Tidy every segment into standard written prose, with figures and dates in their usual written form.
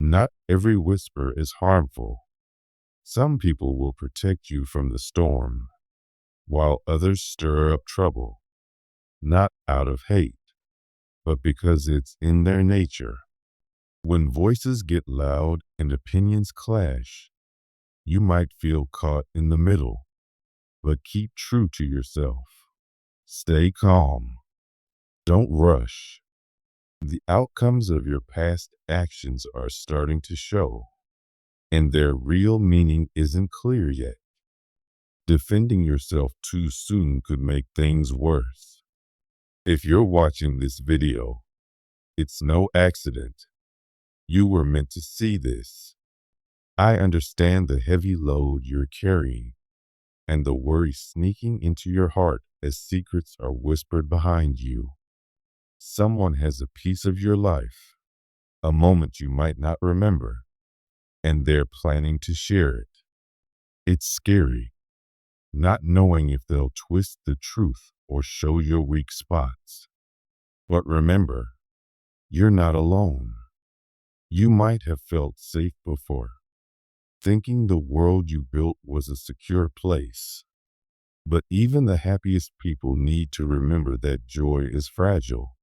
Not every whisper is harmful. Some people will protect you from the storm, while others stir up trouble, not out of hate, but because it's in their nature. When voices get loud and opinions clash, you might feel caught in the middle, but keep true to yourself. Stay calm. Don't rush. The outcomes of your past actions are starting to show, and their real meaning isn't clear yet. Defending yourself too soon could make things worse. If you're watching this video, it's no accident. You were meant to see this. I understand the heavy load you're carrying and the worry sneaking into your heart as secrets are whispered behind you. Someone has a piece of your life, a moment you might not remember, and they're planning to share it. It's scary, not knowing if they'll twist the truth or show your weak spots. But remember, you're not alone. You might have felt safe before, thinking the world you built was a secure place. But even the happiest people need to remember that joy is fragile.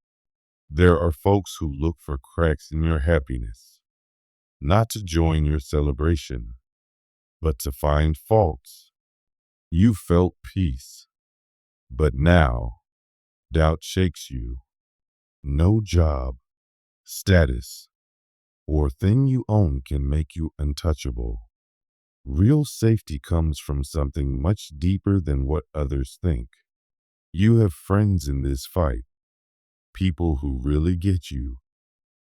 There are folks who look for cracks in your happiness, not to join your celebration, but to find faults. You felt peace, but now doubt shakes you. No job, status, or thing you own can make you untouchable. Real safety comes from something much deeper than what others think. You have friends in this fight, people who really get you.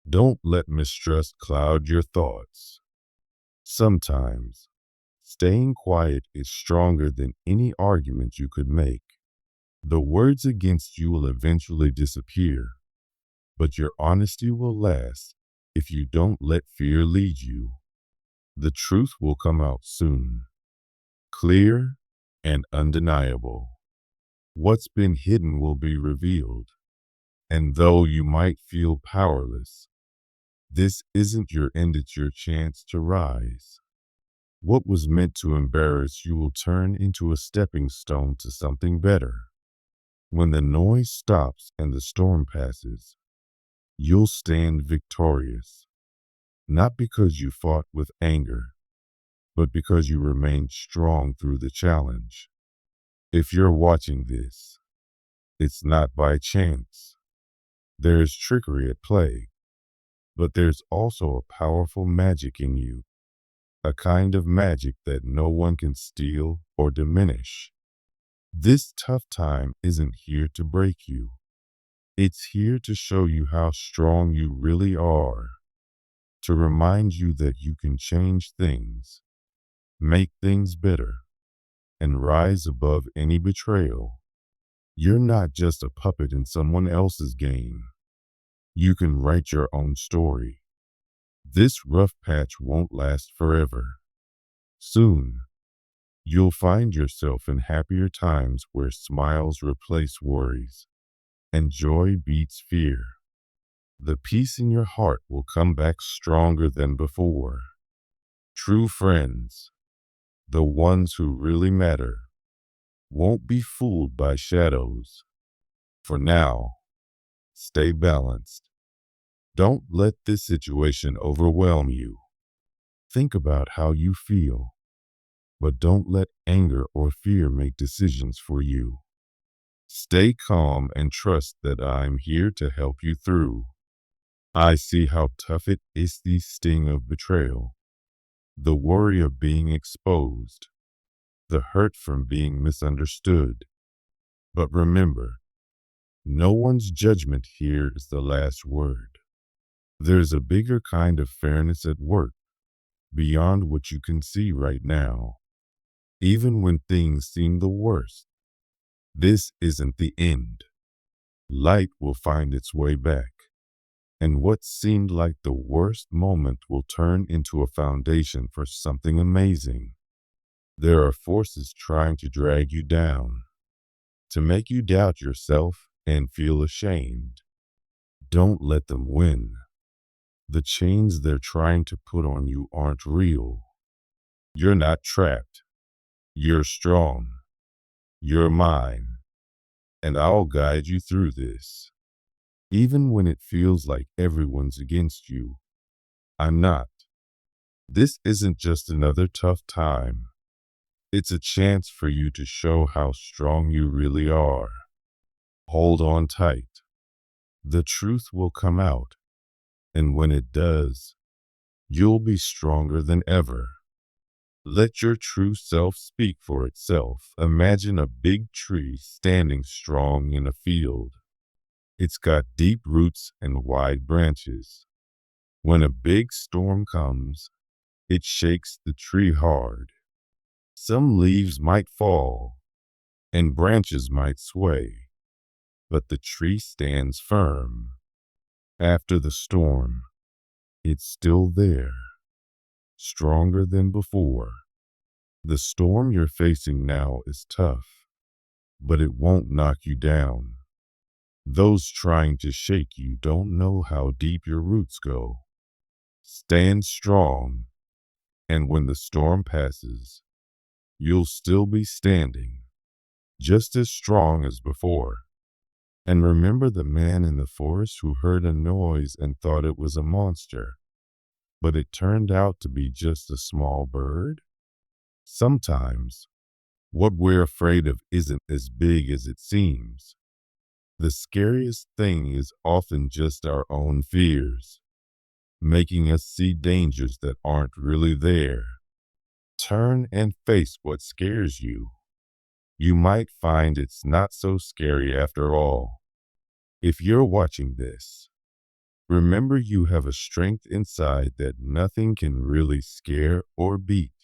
Don't let mistrust cloud your thoughts. Sometimes, staying quiet is stronger than any argument you could make. The words against you will eventually disappear, but your honesty will last if you don't let fear lead you. The truth will come out soon, clear and undeniable. What's been hidden will be revealed. And though you might feel powerless, this isn't your end, it's your chance to rise. What was meant to embarrass you will turn into a stepping stone to something better. When the noise stops and the storm passes, you'll stand victorious, not because you fought with anger, but because you remained strong through the challenge. If you're watching this, it's not by chance. There's trickery at play, but there's also a powerful magic in you, a kind of magic that no one can steal or diminish. This tough time isn't here to break you. It's here to show you how strong you really are, to remind you that you can change things, make things better, and rise above any betrayal. You're not just a puppet in someone else's game. You can write your own story. This rough patch won't last forever. Soon, you'll find yourself in happier times where smiles replace worries and joy beats fear. The peace in your heart will come back stronger than before. True friends, the ones who really matter, won't be fooled by shadows. For now, stay balanced. Don't let this situation overwhelm you. Think about how you feel, but don't let anger or fear make decisions for you. Stay calm and trust that I'm here to help you through. I see how tough it is, the sting of betrayal, the worry of being exposed, the hurt from being misunderstood. But remember, no one's judgment here is the last word. There's a bigger kind of fairness at work, beyond what you can see right now. Even when things seem the worst, this isn't the end. Light will find its way back, and what seemed like the worst moment will turn into a foundation for something amazing. There are forces trying to drag you down, to make you doubt yourself and feel ashamed. Don't let them win. The chains they're trying to put on you aren't real. You're not trapped. You're strong. You're mine. And I'll guide you through this. Even when it feels like everyone's against you, I'm not. This isn't just another tough time. It's a chance for you to show how strong you really are. Hold on tight. The truth will come out. And when it does, you'll be stronger than ever. Let your true self speak for itself. Imagine a big tree standing strong in a field. It's got deep roots and wide branches. When a big storm comes, it shakes the tree hard. Some leaves might fall, and branches might sway, but the tree stands firm. After the storm, it's still there, stronger than before. The storm you're facing now is tough, but it won't knock you down. Those trying to shake you don't know how deep your roots go. Stand strong, and when the storm passes, you'll still be standing, just as strong as before. And remember the man in the forest who heard a noise and thought it was a monster, but it turned out to be just a small bird? Sometimes, what we're afraid of isn't as big as it seems. The scariest thing is often just our own fears, making us see dangers that aren't really there. Turn and face what scares you. You might find it's not so scary after all. If you're watching this, remember you have a strength inside that nothing can really scare or beat.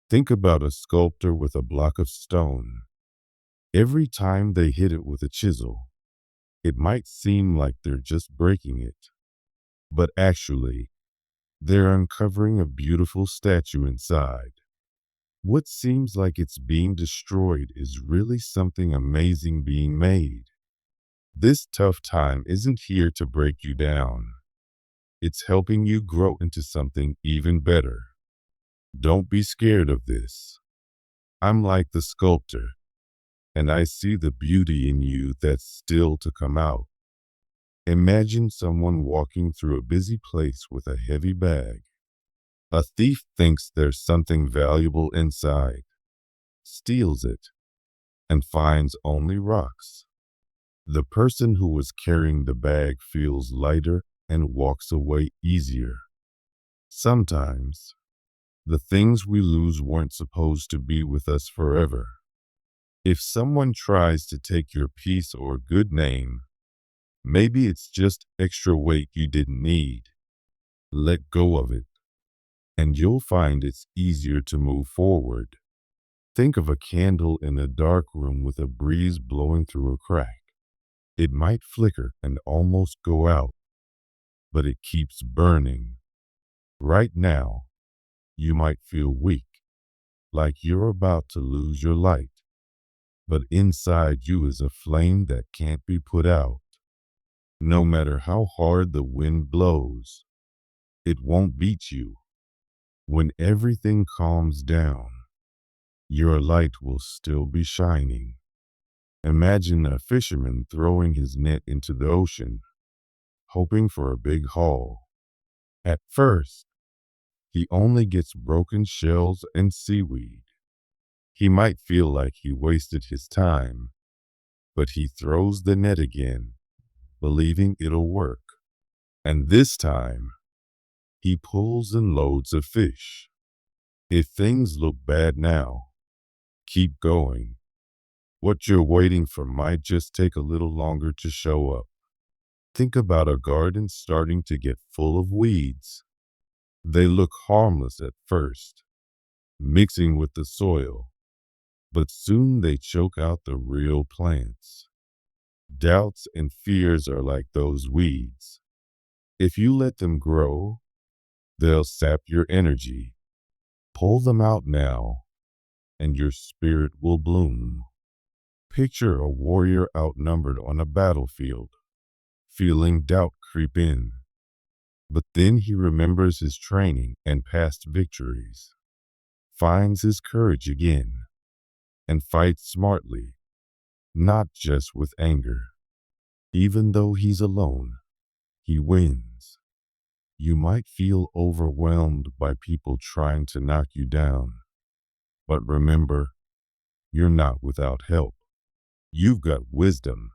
Think about a sculptor with a block of stone. Every time they hit it with a chisel, it might seem like they're just breaking it, but actually, they're uncovering a beautiful statue inside. What seems like it's being destroyed is really something amazing being made. This tough time isn't here to break you down. It's helping you grow into something even better. Don't be scared of this. I'm like the sculptor, and I see the beauty in you that's still to come out. Imagine someone walking through a busy place with a heavy bag. A thief thinks there's something valuable inside, steals it, and finds only rocks. The person who was carrying the bag feels lighter and walks away easier. Sometimes, the things we lose weren't supposed to be with us forever. If someone tries to take your peace or good name, maybe it's just extra weight you didn't need. Let go of it, and you'll find it's easier to move forward. Think of a candle in a dark room with a breeze blowing through a crack. It might flicker and almost go out, but it keeps burning. Right now, you might feel weak, like you're about to lose your light. But inside you is a flame that can't be put out. No matter how hard the wind blows, it won't beat you. When everything calms down, your light will still be shining. Imagine a fisherman throwing his net into the ocean, hoping for a big haul. At first, he only gets broken shells and seaweed. He might feel like he wasted his time, but he throws the net again, believing it'll work. And this time, he pulls in loads of fish. If things look bad now, keep going. What you're waiting for might just take a little longer to show up. Think about a garden starting to get full of weeds. They look harmless at first, mixing with the soil, but soon they choke out the real plants. Doubts and fears are like those weeds. If you let them grow, they'll sap your energy. Pull them out now, and your spirit will bloom. Picture a warrior outnumbered on a battlefield, feeling doubt creep in. But then he remembers his training and past victories, finds his courage again, and fights smartly, not just with anger. Even though he's alone, he wins. You might feel overwhelmed by people trying to knock you down, but remember, you're not without help. You've got wisdom,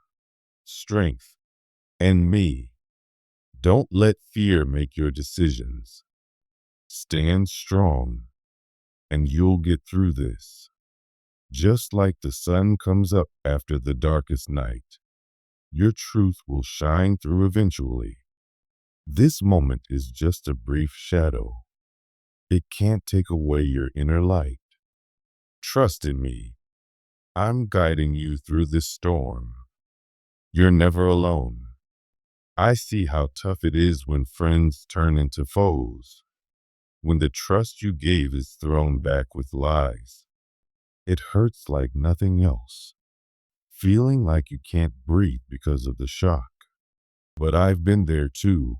strength, and me. Don't let fear make your decisions. Stand strong, and you'll get through this. Just like the sun comes up after the darkest night, your truth will shine through eventually. This moment is just a brief shadow. It can't take away your inner light. Trust in me. I'm guiding you through this storm. You're never alone. I see how tough it is when friends turn into foes, when the trust you gave is thrown back with lies. It hurts like nothing else, feeling like you can't breathe because of the shock. But I've been there too,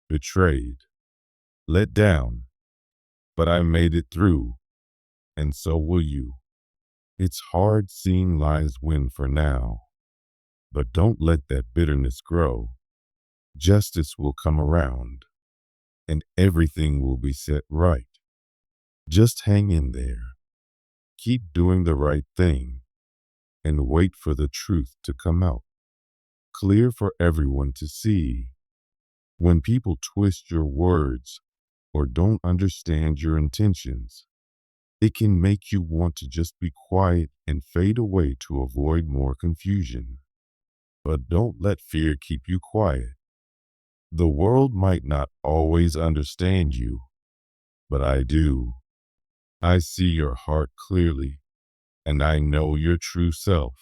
betrayed, let down, but I made it through, and so will you. It's hard seeing lies win for now, but don't let that bitterness grow. Justice will come around, and everything will be set right. Just hang in there. Keep doing the right thing, and wait for the truth to come out, clear for everyone to see. When people twist your words or don't understand your intentions, it can make you want to just be quiet and fade away to avoid more confusion. But don't let fear keep you quiet. The world might not always understand you, but I do. I see your heart clearly, and I know your true self.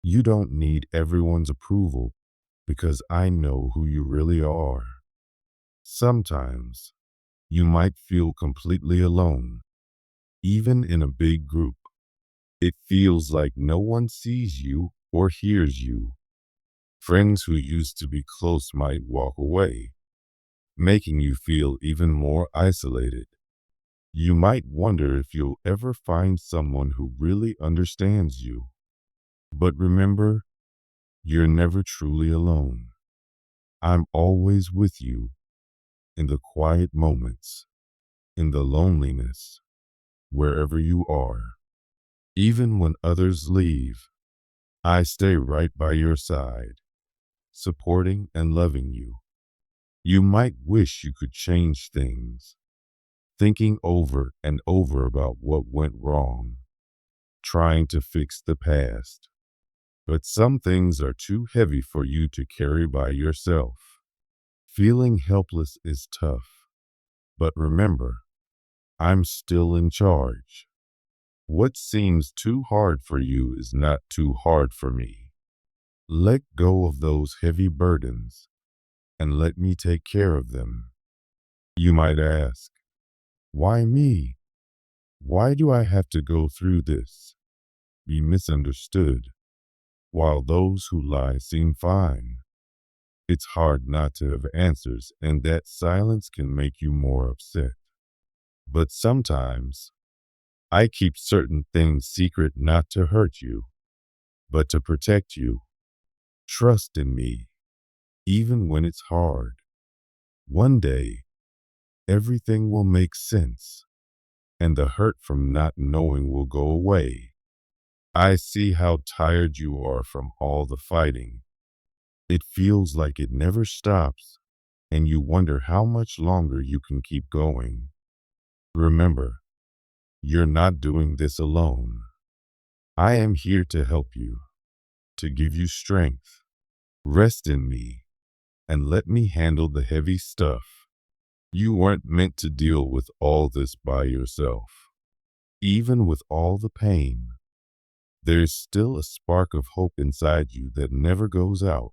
You don't need everyone's approval because I know who you really are. Sometimes you might feel completely alone, even in a big group. It feels like no one sees you or hears you. Friends who used to be close might walk away, making you feel even more isolated. You might wonder if you'll ever find someone who really understands you. But remember, you're never truly alone. I'm always with you in the quiet moments, in the loneliness, wherever you are. Even when others leave, I stay right by your side, supporting and loving you. You might wish you could change things, thinking over and over about what went wrong, trying to fix the past. But some things are too heavy for you to carry by yourself. Feeling helpless is tough, but remember, I'm still in charge. What seems too hard for you is not too hard for me. Let go of those heavy burdens and let me take care of them. You might ask, why me? Why do I have to go through this? Be misunderstood, while those who lie seem fine. It's hard not to have answers, and that silence can make you more upset. But sometimes, I keep certain things secret not to hurt you, but to protect you. Trust in me, even when it's hard. One day, everything will make sense, and the hurt from not knowing will go away. I see how tired you are from all the fighting. It feels like it never stops, and you wonder how much longer you can keep going. Remember, you're not doing this alone. I am here to help you, to give you strength. Rest in me, and let me handle the heavy stuff. You weren't meant to deal with all this by yourself. Even with all the pain, there's still a spark of hope inside you that never goes out.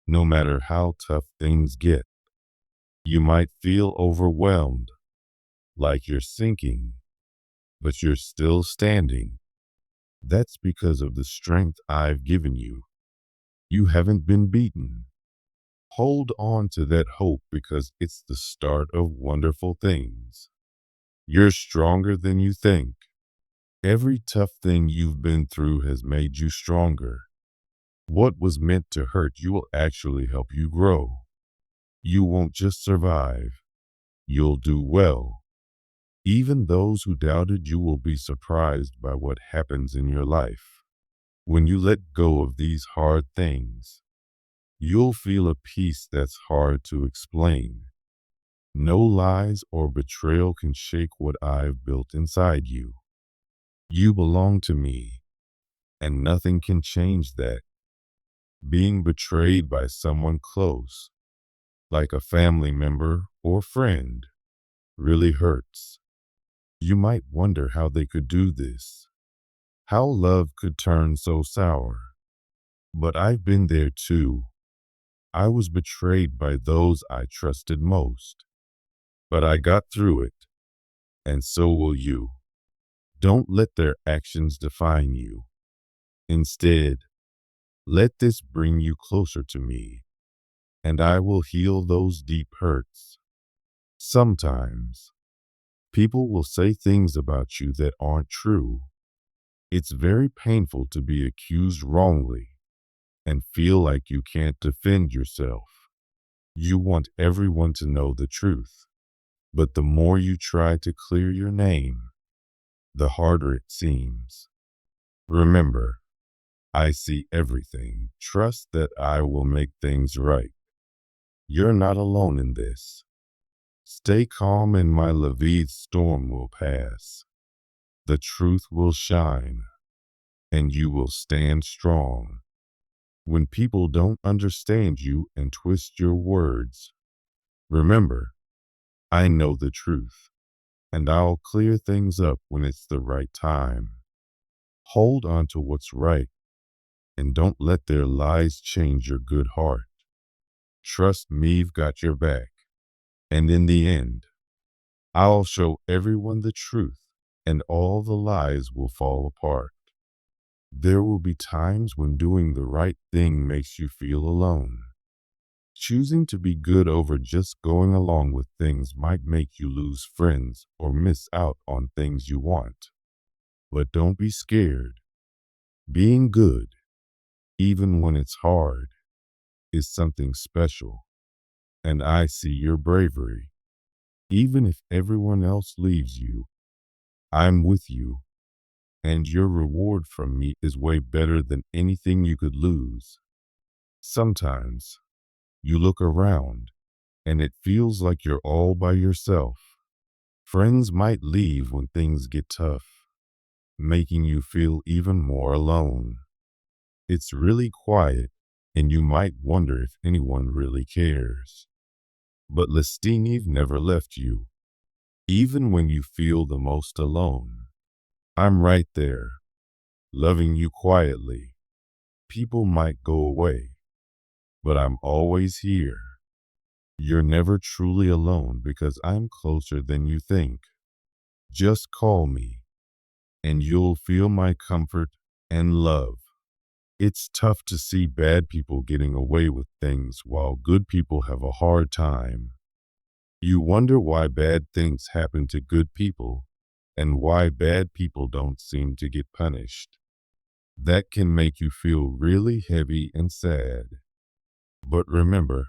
No matter how tough things get, you might feel overwhelmed, like you're sinking, but you're still standing. That's because of the strength I've given you. You haven't been beaten. Hold on to that hope because it's the start of wonderful things. You're stronger than you think. Every tough thing you've been through has made you stronger. What was meant to hurt you will actually help you grow. You won't just survive, you'll do well. Even those who doubted you will be surprised by what happens in your life. When you let go of these hard things, you'll feel a peace that's hard to explain. No lies or betrayal can shake what I've built inside you. You belong to me, and nothing can change that. Being betrayed by someone close, like a family member or friend, really hurts. You might wonder how they could do this, how love could turn so sour. But I've been there too. I was betrayed by those I trusted most. But I got through it, and so will you. Don't let their actions define you. Instead, let this bring you closer to me, and I will heal those deep hurts. Sometimes, people will say things about you that aren't true. It's very painful to be accused wrongly and feel like you can't defend yourself. You want everyone to know the truth, but the more you try to clear your name, the harder it seems. Remember, I see everything. Trust that I will make things right. You're not alone in this. Stay calm and my Levi's storm will pass. The truth will shine, and you will stand strong. When people don't understand you and twist your words, remember, I know the truth, and I'll clear things up when it's the right time. Hold on to what's right, and don't let their lies change your good heart. Trust me've got your back, and in the end, I'll show everyone the truth, and all the lies will fall apart. There will be times when doing the right thing makes you feel alone. Choosing to be good over just going along with things might make you lose friends or miss out on things you want. But don't be scared. Being good, even when it's hard, is something special. And I see your bravery. Even if everyone else leaves you, I'm with you. And your reward from me is way better than anything you could lose. Sometimes you look around and it feels like you're all by yourself. Friends might leave when things get tough, making you feel even more alone. It's really quiet, and you might wonder if anyone really cares. But Lestiniv never left you, even when you feel the most alone. I'm right there, loving you quietly. People might go away, but I'm always here. You're never truly alone because I'm closer than you think. Just call me, and you'll feel my comfort and love. It's tough to see bad people getting away with things while good people have a hard time. You wonder why bad things happen to good people and why bad people don't seem to get punished. That can make you feel really heavy and sad. But remember,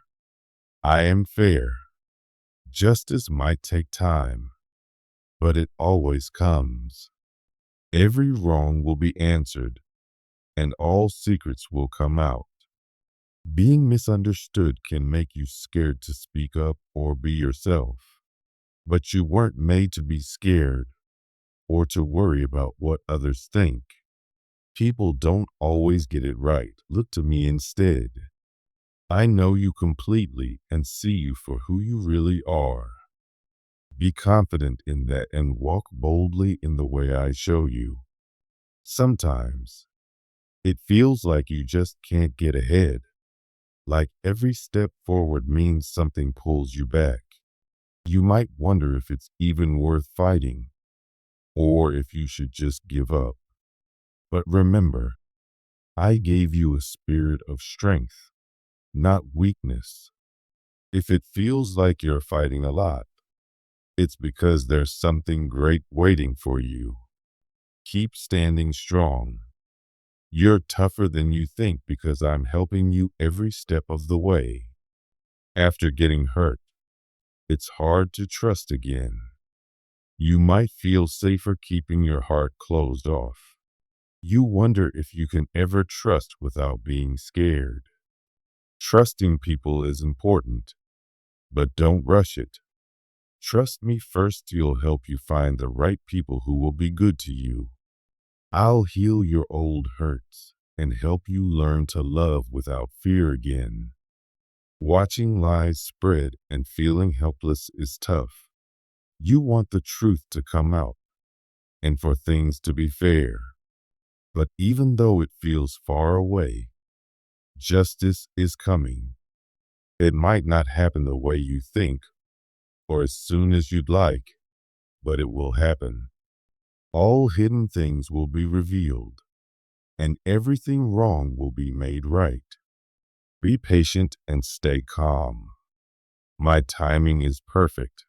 I am fair. Justice might take time, but it always comes. Every wrong will be answered, and all secrets will come out. Being misunderstood can make you scared to speak up or be yourself. But you weren't made to be scared or to worry about what others think. People don't always get it right. Look to me instead. I know you completely and see you for who you really are. Be confident in that and walk boldly in the way I show you. Sometimes it feels like you just can't get ahead, like every step forward means something pulls you back. You might wonder if it's even worth fighting, or if you should just give up. But remember, I gave you a spirit of strength, not weakness. If it feels like you're fighting a lot, it's because there's something great waiting for you. Keep standing strong. You're tougher than you think because I'm helping you every step of the way. After getting hurt, it's hard to trust again. You might feel safer keeping your heart closed off. You wonder if you can ever trust without being scared. Trusting people is important, but don't rush it. Trust me first, you'll help you find the right people who will be good to you. I'll heal your old hurts and help you learn to love without fear again. Watching lies spread and feeling helpless is tough. You want the truth to come out and for things to be fair. But even though it feels far away, justice is coming. It might not happen the way you think or as soon as you'd like, but it will happen. All hidden things will be revealed, and everything wrong will be made right. Be patient and stay calm. My timing is perfect.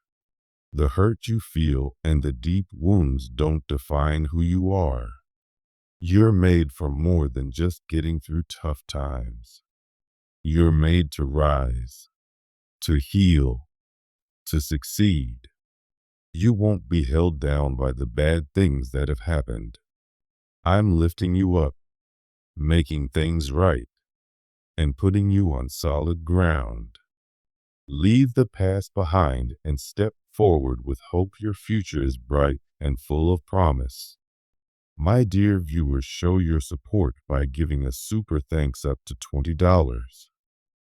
The hurt you feel and the deep wounds don't define who you are. You're made for more than just getting through tough times. You're made to rise, to heal, to succeed. You won't be held down by the bad things that have happened. I'm lifting you up, making things right, and putting you on solid ground. Leave the past behind and step forward with hope. Your future is bright and full of promise. My dear viewers, show your support by giving a super thanks up to $20.